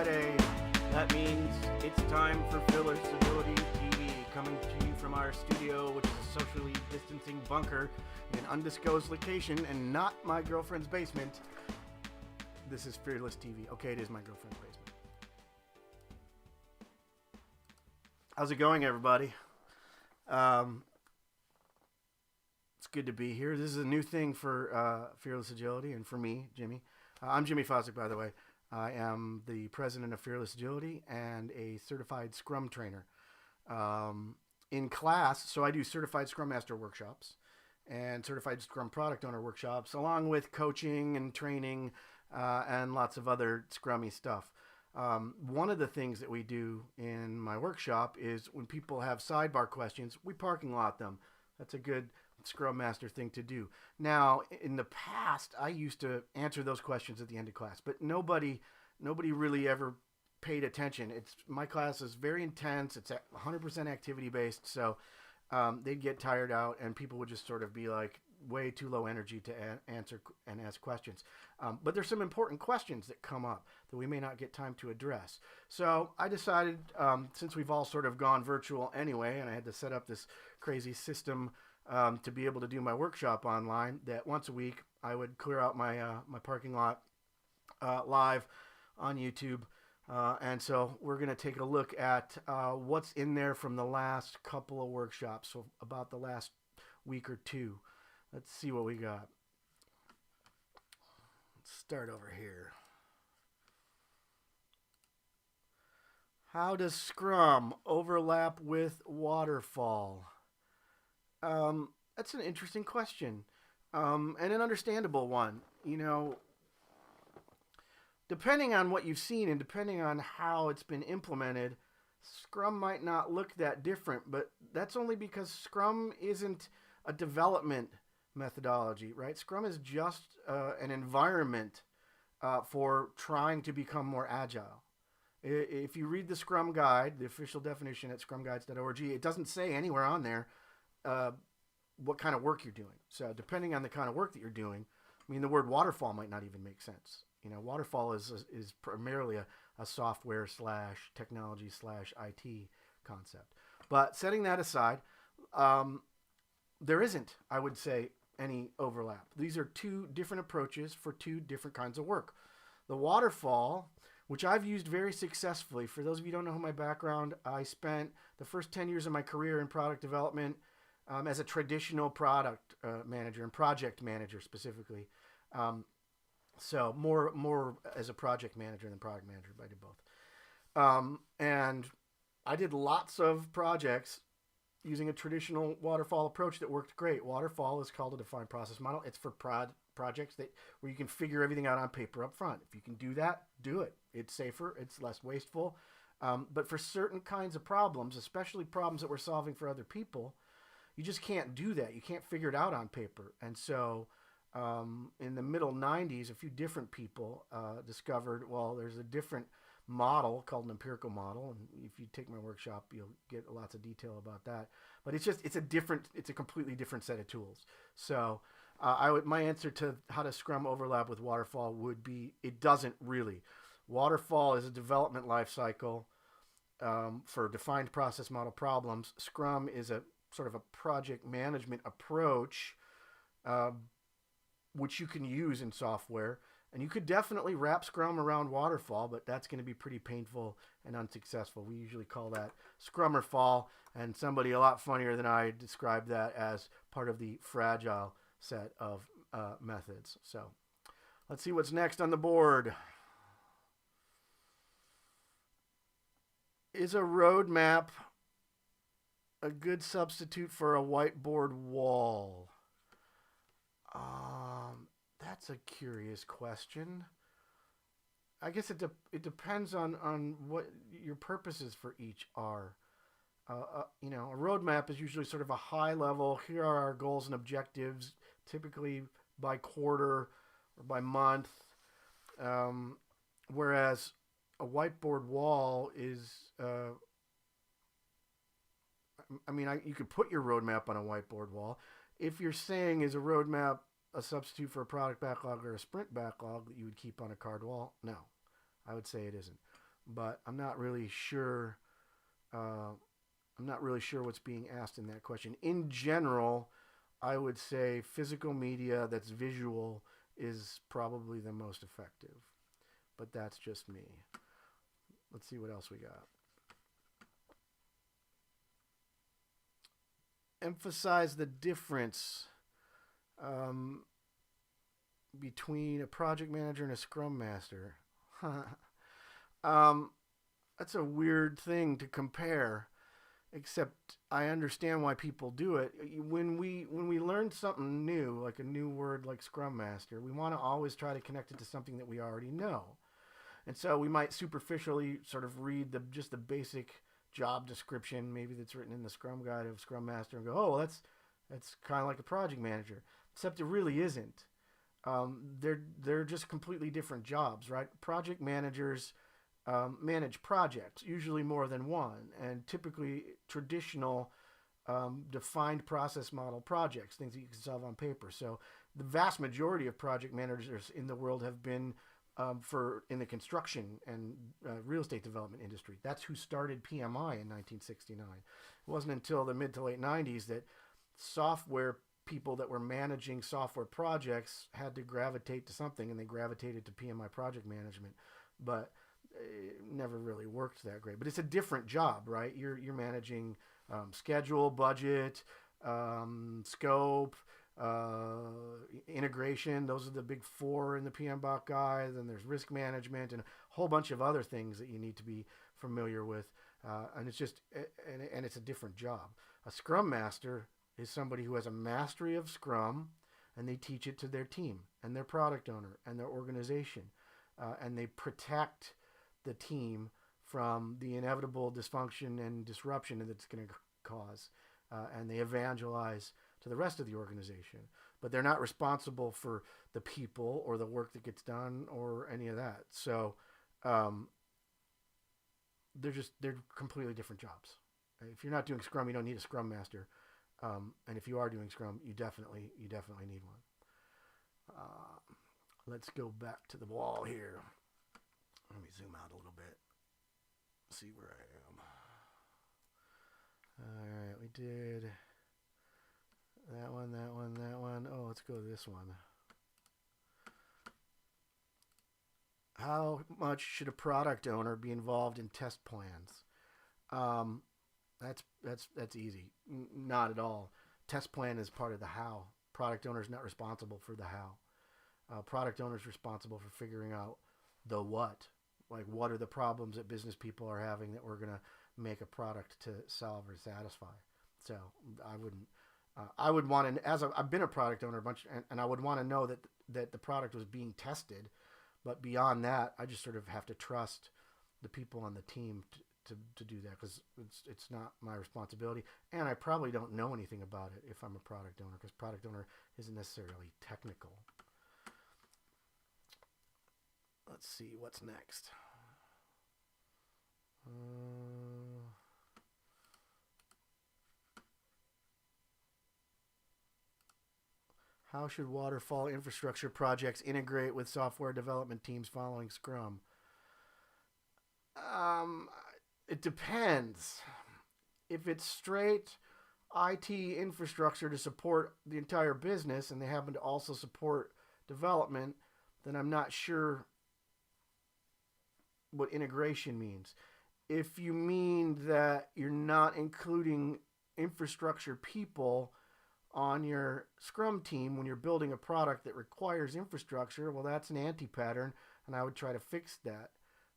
Friday. That means it's time for Fearless Agility TV, coming to you from our studio, which is a socially distancing bunker in an undisclosed location and not my girlfriend's basement. This is Fearless TV. Okay, it is my girlfriend's basement. How's it going, everybody? It's good to be here. This is a new thing for Fearless Agility and for me, Jimmy. I'm Jimmy Fosdick, by the way. I am the president of Fearless Agility and a certified Scrum trainer. In class, so I do certified Scrum Master workshops and certified Scrum Product Owner workshops, along with coaching and training and lots of other Scrummy stuff. One of the things that we do in my workshop is when people have sidebar questions, we parking lot them. That's a good Scrum Master thing to do. Now, in the past, I used to answer those questions at the end of class, but nobody really ever paid attention. My class is very intense. It's 100% activity based, so they'd get tired out, and people would just sort of be like way too low energy to answer and ask questions. But there's some important questions that come up that we may not get time to address. So I decided, since we've all sort of gone virtual anyway, and I had to set up this crazy system to be able to do my workshop online, that once a week I would clear out my my parking lot live on YouTube. And so we're going to take a look at what's in there from the last couple of workshops, so about the last week or two. Let's see what we got. Let's start over here. How does Scrum overlap with Waterfall? That's an interesting question, and an understandable one. You know, depending on what you've seen and depending on how it's been implemented, Scrum might not look that different, but that's only because Scrum isn't a development methodology, right? Scrum is just an environment for trying to become more agile. If you read the Scrum Guide, the official definition at scrumguides.org, it doesn't say anywhere on there what kind of work you're doing. So depending on the kind of work that you're doing, I mean, the word waterfall might not even make sense. You know, waterfall is primarily a software / technology / IT concept. But setting that aside, there isn't, I would say, any overlap. These are two different approaches for two different kinds of work. The waterfall, which I've used very successfully. For those of you who don't know my background, I spent the first 10 years of my career in product development as a traditional product manager and project manager specifically. So more as a project manager than product manager, but I did both. And I did lots of projects using a traditional waterfall approach that worked great. Waterfall is called a defined process model. It's for projects where you can figure everything out on paper up front. If you can do that, do it. It's safer. It's less wasteful. But for certain kinds of problems, especially problems that we're solving for other people, you just can't do that. You can't figure it out on paper. And so in the middle 90s, a few different people discovered, well, there's a different model called an empirical model. And if you take my workshop, you'll get lots of detail about that. But it's a completely different set of tools. So my answer to how does Scrum overlap with Waterfall would be, it doesn't really. Waterfall is a development life cycle for defined process model problems. Scrum is a sort of a project management approach, which you can use in software. And you could definitely wrap Scrum around Waterfall, but that's going to be pretty painful and unsuccessful. We usually call that Scrummerfall, and somebody a lot funnier than I described that as part of the fragile set of methods. So let's see what's next on the board. Is a roadmap a good substitute for a whiteboard wall? That's a curious question. I guess it depends on what your purposes for each are. A roadmap is usually sort of a high level. Here are our goals and objectives, typically by quarter or by month. Whereas a whiteboard wall is, you could put your roadmap on a whiteboard wall. If you're saying is a roadmap a substitute for a product backlog or a sprint backlog that you would keep on a card wall, no, I would say it isn't. but I'm not really sure. Uh, I'm not really sure what's being asked in that question. In general, I would say physical media that's visual is probably the most effective, but that's just me. Let's see what else we got. Emphasize the difference um, between a project manager and a scrum master. um, that's a weird thing to compare. Except I understand why people do it. When we learn something new, like a new word like Scrum Master, we want to always try to connect it to something that we already know. And so we might superficially sort of read the just the basic job description, maybe that's written in the Scrum Guide of Scrum Master, and go, oh, well, that's kind of like a project manager. Except it really isn't. They're just completely different jobs, right? Project managers manage projects, usually more than one, and typically traditional defined process model projects, things that you can solve on paper. So the vast majority of project managers in the world have been for in the construction and real estate development industry. That's who started PMI in 1969. It wasn't until the mid to late 90s that software people that were managing software projects had to gravitate to something, and they gravitated to PMI project management. But it never really worked that great. But it's a different job, right? You're managing schedule, budget, scope, integration. Those are the big four in the PMBOK guide. Then there's risk management and a whole bunch of other things that you need to be familiar with. And it's just and it's a different job. A Scrum Master is somebody who has a mastery of Scrum, and they teach it to their team and their product owner and their organization, and they protect the team from the inevitable dysfunction and disruption that it's going to cause, and they evangelize to the rest of the organization. But they're not responsible for the people or the work that gets done or any of that. So they're completely different jobs. If you're not doing Scrum, you don't need a Scrum Master. And if you are doing Scrum, you definitely need one. Let's go back to the wall here. Let me zoom out a little bit. See where I am. All right, we did that one, that one, that one. Oh, let's go to this one. How much should a product owner be involved in test plans? That's easy. Not at all. Test plan is part of the how. Product owner is not responsible for the how. Product owner is responsible for figuring out the what. Like, what are the problems that business people are having that we're going to make a product to solve or satisfy? So I wouldn't. I would want to, I've been a product owner a bunch, and I would want to know that the product was being tested. But beyond that, I just sort of have to trust the people on the team to do that, because it's not my responsibility, and I probably don't know anything about it if I'm a product owner, because product owner isn't necessarily technical. Let's see what's next. How should waterfall infrastructure projects integrate with software development teams following Scrum? It depends. If it's straight IT infrastructure to support the entire business, and they happen to also support development, then I'm not sure what integration means. If you mean that you're not including infrastructure people on your Scrum team when you're building a product that requires infrastructure, well, that's an anti-pattern, and I would try to fix that.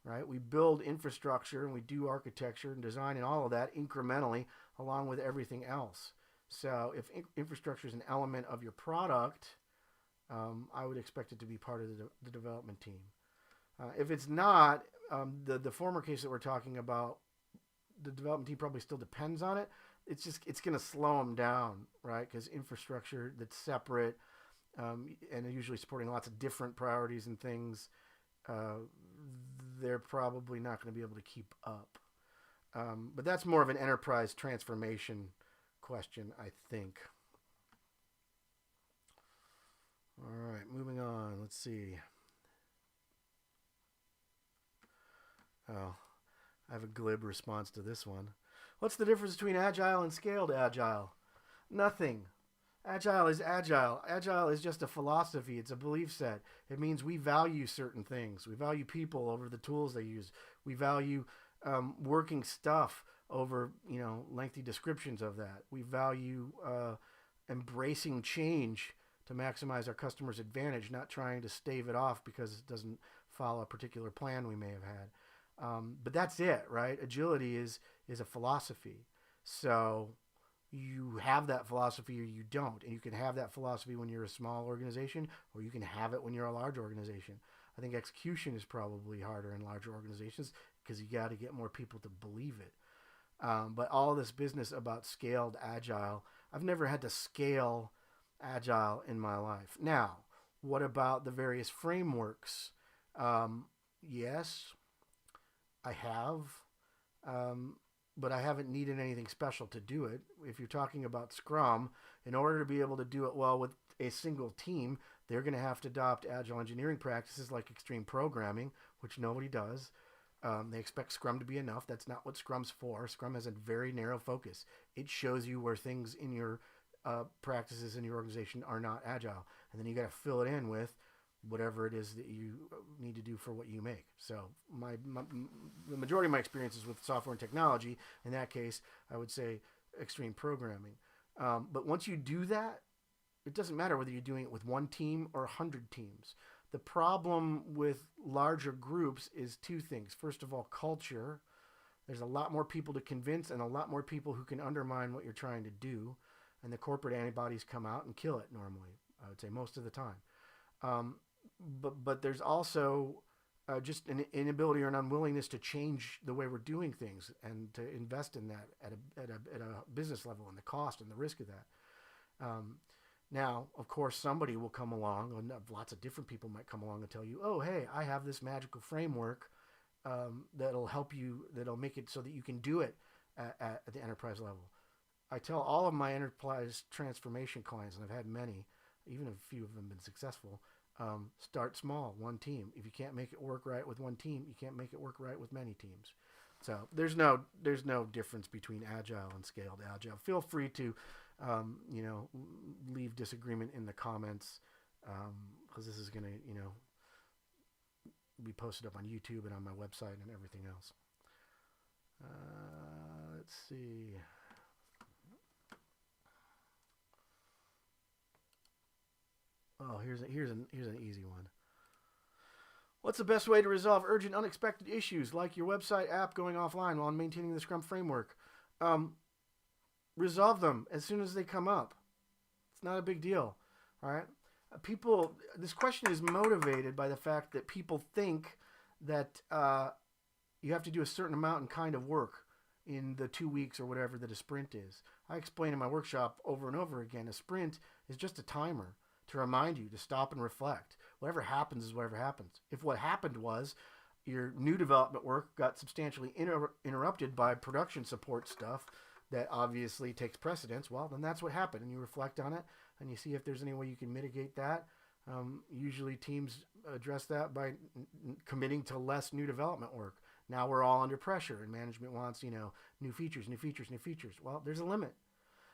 Right? We build infrastructure and we do architecture and design and all of that incrementally along with everything else. So if infrastructure is an element of your product, I would expect it to be part of the development team. If it's not, the former case that we're talking about, the development team probably still depends on it. It's going to slow them down, right? Because infrastructure that's separate and usually supporting lots of different priorities and things, they're probably not going to be able to keep up. But that's more of an enterprise transformation question, I think. All right, moving on. Let's see. Oh, I have a glib response to this one. What's the difference between agile and scaled agile? Nothing. Agile is agile. Agile is just a philosophy. It's a belief set. It means we value certain things. We value people over the tools they use. We value working stuff over lengthy descriptions of that. We value embracing change to maximize our customers' advantage, not trying to stave it off because it doesn't follow a particular plan we may have had. But that's it, right? Agility is a philosophy. So you have that philosophy or you don't. And you can have that philosophy when you're a small organization, or you can have it when you're a large organization. I think execution is probably harder in larger organizations because you got to get more people to believe it. But all this business about scaled agile, I've never had to scale agile in my life. Now, what about the various frameworks? Yes, I have. But I haven't needed anything special to do it. If you're talking about Scrum, in order to be able to do it well with a single team, they're going to have to adopt agile engineering practices like extreme programming, which nobody does. They expect Scrum to be enough. That's not what Scrum's for. Scrum has a very narrow focus. It shows you where things in your practices in your organization are not agile. And then you got to fill it in with whatever it is that you need to do for what you make. So the majority of my experiences with software and technology, in that case, I would say extreme programming. But once you do that, it doesn't matter whether you're doing it with one team or 100 teams. The problem with larger groups is two things. First of all, culture. There's a lot more people to convince and a lot more people who can undermine what you're trying to do. And the corporate antibodies come out and kill it normally, I would say most of the time. But there's also just an inability or an unwillingness to change the way we're doing things and to invest in that at a business level and the cost and the risk of that. Now, of course, somebody will come along, and lots of different people might come along and tell you, oh, hey, I have this magical framework that'll help you, that'll make it so that you can do it at the enterprise level. I tell all of my enterprise transformation clients, and I've had many, even a few of them been successful, start small, one team. If you can't make it work right with one team, you can't make it work right with many teams. So there's no difference between agile and scaled agile. Feel free to leave disagreement in the comments because this is going to be posted up on YouTube and on my website and everything else. Let's see. Oh, here's an easy one. What's the best way to resolve urgent, unexpected issues like your website app going offline while maintaining the Scrum framework? Resolve them as soon as they come up. It's not a big deal. All right. This question is motivated by the fact that people think that you have to do a certain amount and kind of work in the 2 weeks or whatever that a sprint is. I explain in my workshop over and over again, a sprint is just a timer to remind you to stop and reflect. Whatever happens is whatever happens. If what happened was your new development work got substantially interrupted by production support stuff that obviously takes precedence, well, then that's what happened. And you reflect on it and you see if there's any way you can mitigate that. Usually teams address that by committing to less new development work. Now we're all under pressure and management wants, new features. Well, there's a limit.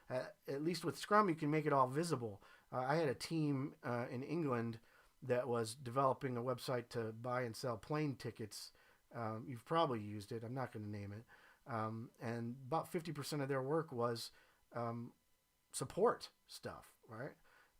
At least with Scrum, you can make it all visible. I had a team in England that was developing a website to buy and sell plane tickets. You've probably used it. I'm not going to name it. And about 50% of their work was support stuff, right?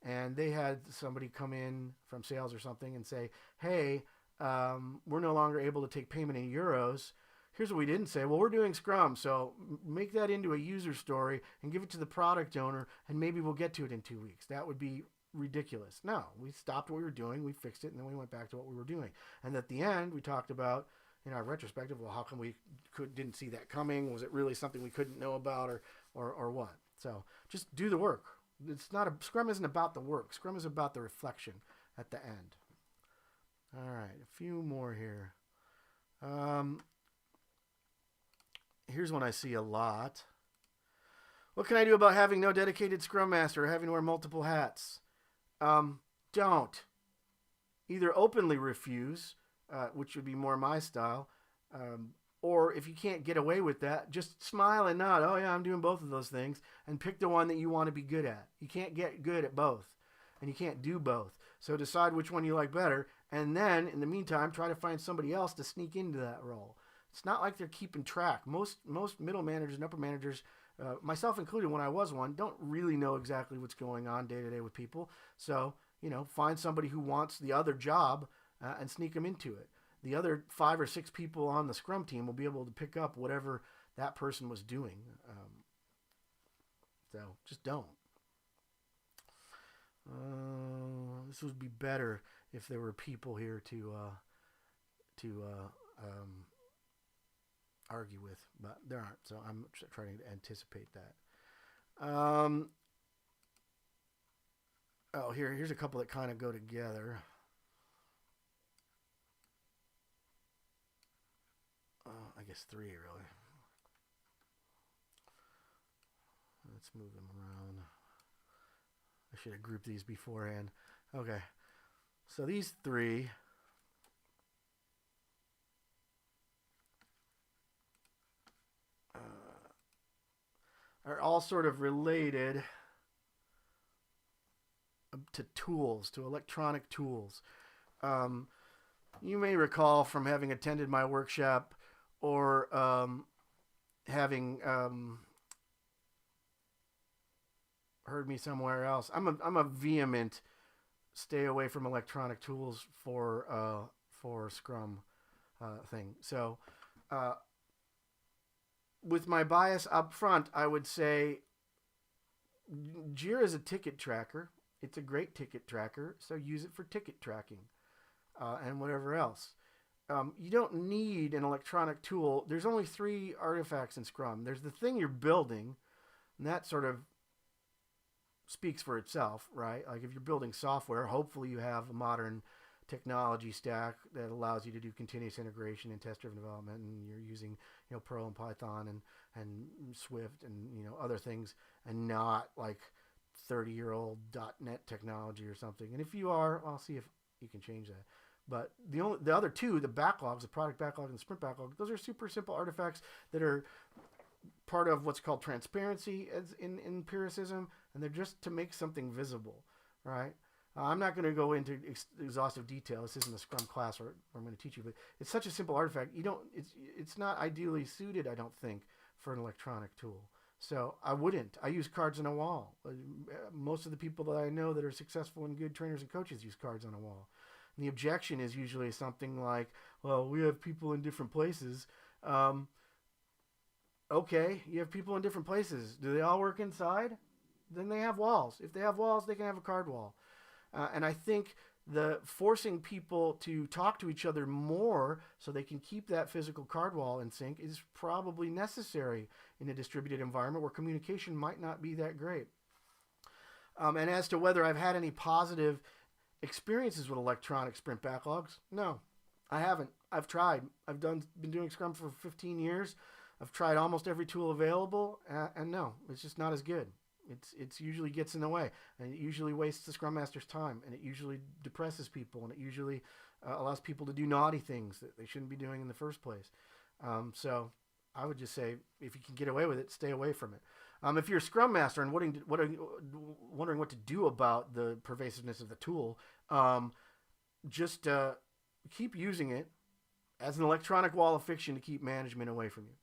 And they had somebody come in from sales or something and say, hey, we're no longer able to take payment in euros. Here's what we didn't say. Well, we're doing Scrum, so make that into a user story and give it to the product owner, and maybe we'll get to it in 2 weeks. That would be ridiculous. No, we stopped what we were doing, we fixed it, and then we went back to what we were doing. And at the end, we talked about, in our retrospective, well, how come we didn't see that coming? Was it really something we couldn't know about, or what? So just do the work. Scrum isn't about the work. Scrum is about the reflection at the end. All right, a few more here. Here's one I see a lot. What can I do about having no dedicated Scrum Master or having to wear multiple hats? Don't. Either openly refuse, which would be more my style, Or if you can't get away with that, just smile and nod. Oh, yeah, I'm doing both of those things. And pick the one that you want to be good at. You can't get good at both. And you can't do both. So decide which one you like better. And then, in the meantime, try to find somebody else to sneak into that role. It's not like they're keeping track. Most middle managers and upper managers, myself included when I was one, don't really know exactly what's going on day to day with people. So, find somebody who wants the other job and sneak them into it. The other 5 or 6 people on the Scrum team will be able to pick up whatever that person was doing. So just don't. This would be better if there were people here to argue with, but there aren't. So I'm trying to anticipate that. Here's a couple that kind of go together. I guess 3 really. Let's move them around. I should have grouped these beforehand. Okay. So these 3 are all sort of related to tools, to electronic tools. You may recall from having attended my workshop or having heard me somewhere else. I'm a vehement stay away from electronic tools for Scrum thing. So with my bias up front, I would say Jira is a ticket tracker. It's a great ticket tracker, so use it for ticket tracking and whatever else. You don't need an electronic tool. There's only 3 artifacts in Scrum. There's the thing you're building, and that sort of speaks for itself, right? Like if you're building software, hopefully you have a modern technology stack that allows you to do continuous integration and test-driven development, and you're using Perl and Python and Swift and other things, and not like 30-year-old .NET technology or something. And if you are, I'll see if you can change that. But the other 2, the backlogs, the product backlog and the sprint backlog, those are super simple artifacts that are part of what's called transparency as in empiricism, and they're just to make something visible, right? I'm not going to go into exhaustive detail. This isn't a Scrum class where I'm going to teach you, but it's such a simple artifact. It's not ideally suited, I don't think, for an electronic tool. So I wouldn't. I use cards on a wall. Most of the people that I know that are successful and good trainers and coaches use cards on a wall. And the objection is usually something like, well, we have people in different places. Okay, you have people in different places. Do they all work inside? Then they have walls. If they have walls, they can have a card wall. And I think the forcing people to talk to each other more so they can keep that physical card wall in sync is probably necessary in a distributed environment where communication might not be that great. And as to whether I've had any positive experiences with electronic sprint backlogs, no, I haven't. I've tried. Been doing Scrum for 15 years. I've tried almost every tool available, and no, it's just not as good. It's usually gets in the way, and it usually wastes the Scrum Master's time, and it usually depresses people, and it usually allows people to do naughty things that they shouldn't be doing in the first place. So I would just say, if you can get away with it, stay away from it. If you're a Scrum Master and wondering what to do about the pervasiveness of the tool, just keep using it as an electronic wall of fiction to keep management away from you.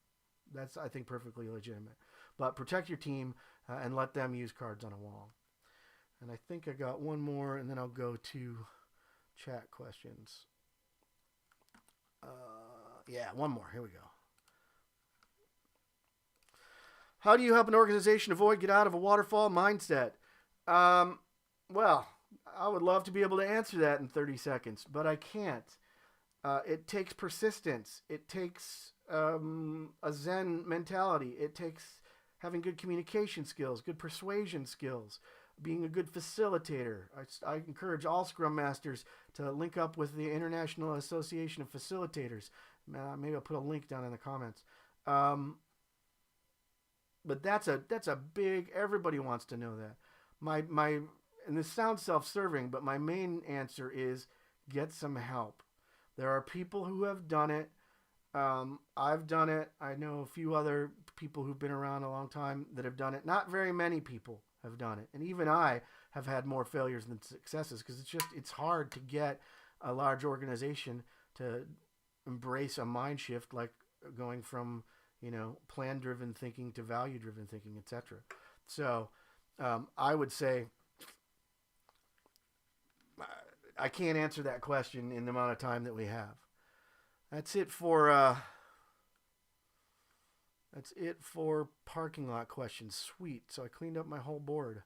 That's, I think, perfectly legitimate. But protect your team and let them use cards on a wall. And I think I got one more, and then I'll go to chat questions. One more. Here we go. How do you help an organization get out of a waterfall mindset? Well, I would love to be able to answer that in 30 seconds, but I can't. It takes persistence. It takes a Zen mentality. It takes having good communication skills, good persuasion skills, being a good facilitator. I encourage all Scrum Masters to link up with the International Association of Facilitators. Maybe I'll put a link down in the comments. But that's a big, everybody wants to know that. And this sounds self-serving, but my main answer is get some help. There are people who have done it. I've done it. I know a few other people who've been around a long time that have done it. Not very many people have done it, and even I have had more failures than successes because it's hard to get a large organization to embrace a mind shift like going from plan driven thinking to value driven thinking, etc. So I would say I can't answer that question in the amount of time that we have. That's it for parking lot questions. Sweet. So I cleaned up my whole board.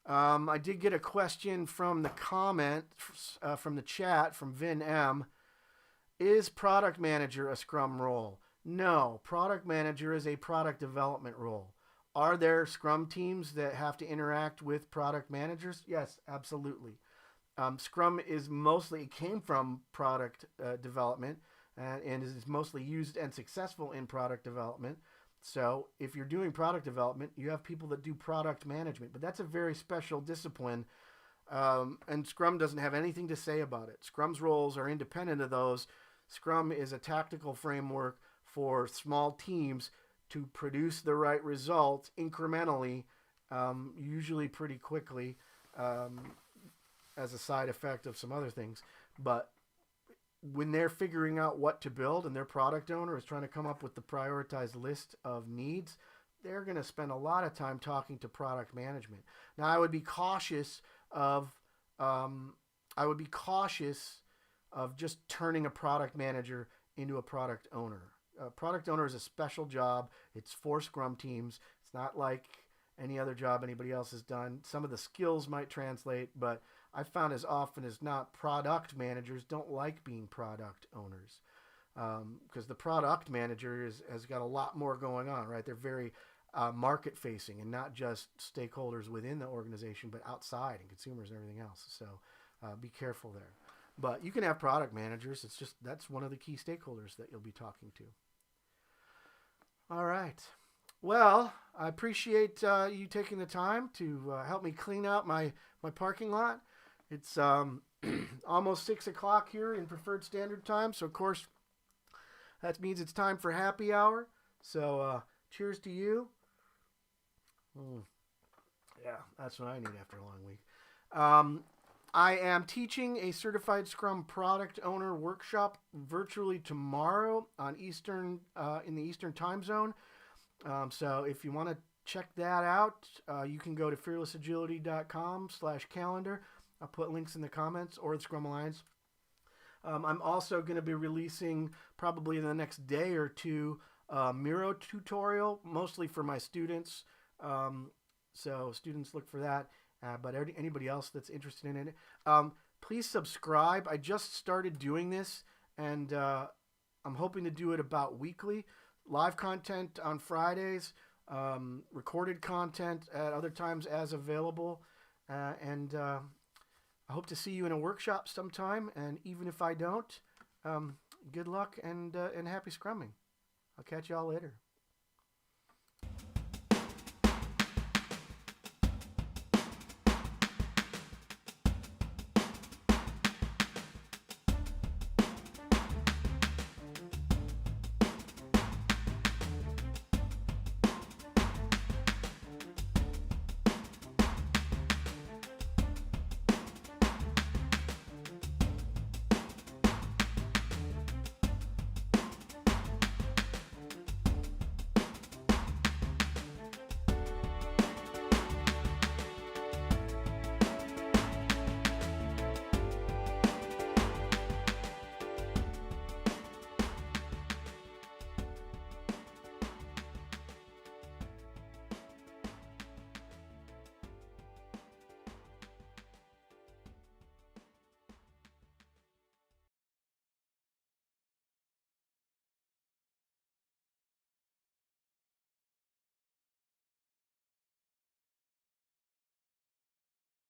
I did get a question from the comment from the chat from Vin M. Is product manager a Scrum role? No, product manager is a product development role. Are there Scrum teams that have to interact with product managers? Yes, absolutely. Scrum it came from product development and is mostly used and successful in product development. So if you're doing product development, you have people that do product management, but that's a very special discipline. And Scrum doesn't have anything to say about it. Scrum's roles are independent of those. Scrum is a tactical framework for small teams to produce the right result incrementally, usually pretty quickly, as a side effect of some other things. But when they're figuring out what to build and their product owner is trying to come up with the prioritized list of needs, they're going to spend a lot of time talking to product management. Now, I would be cautious of just turning a product manager into a product owner. A product owner is a special job. It's for Scrum teams. It's not like any other job anybody else has done. Some of the skills might translate, but I found as often as not, product managers don't like being product owners because the product manager has got a lot more going on, right? They're very market facing and not just stakeholders within the organization, but outside and consumers and everything else. So be careful there. But you can have product managers. That's one of the key stakeholders that you'll be talking to. All right. Well, I appreciate you taking the time to help me clean out my parking lot. It's almost 6 o'clock here in Preferred Standard Time. So, of course, that means it's time for happy hour. So, cheers to you. Yeah, that's what I need after a long week. I am teaching a Certified Scrum Product Owner workshop virtually tomorrow on in the Eastern Time Zone. So if you want to check that out, you can go to fearlessagility.com/calendar. I'll put links in the comments or the Scrum Alliance. I'm also going to be releasing probably in the next day or two a Miro tutorial, mostly for my students. So students look for that. But anybody else that's interested in it, please subscribe. I just started doing this, and I'm hoping to do it about weekly. Live content on Fridays, recorded content at other times as available. And I hope to see you in a workshop sometime. And even if I don't, good luck and happy scrumming. I'll catch y'all later.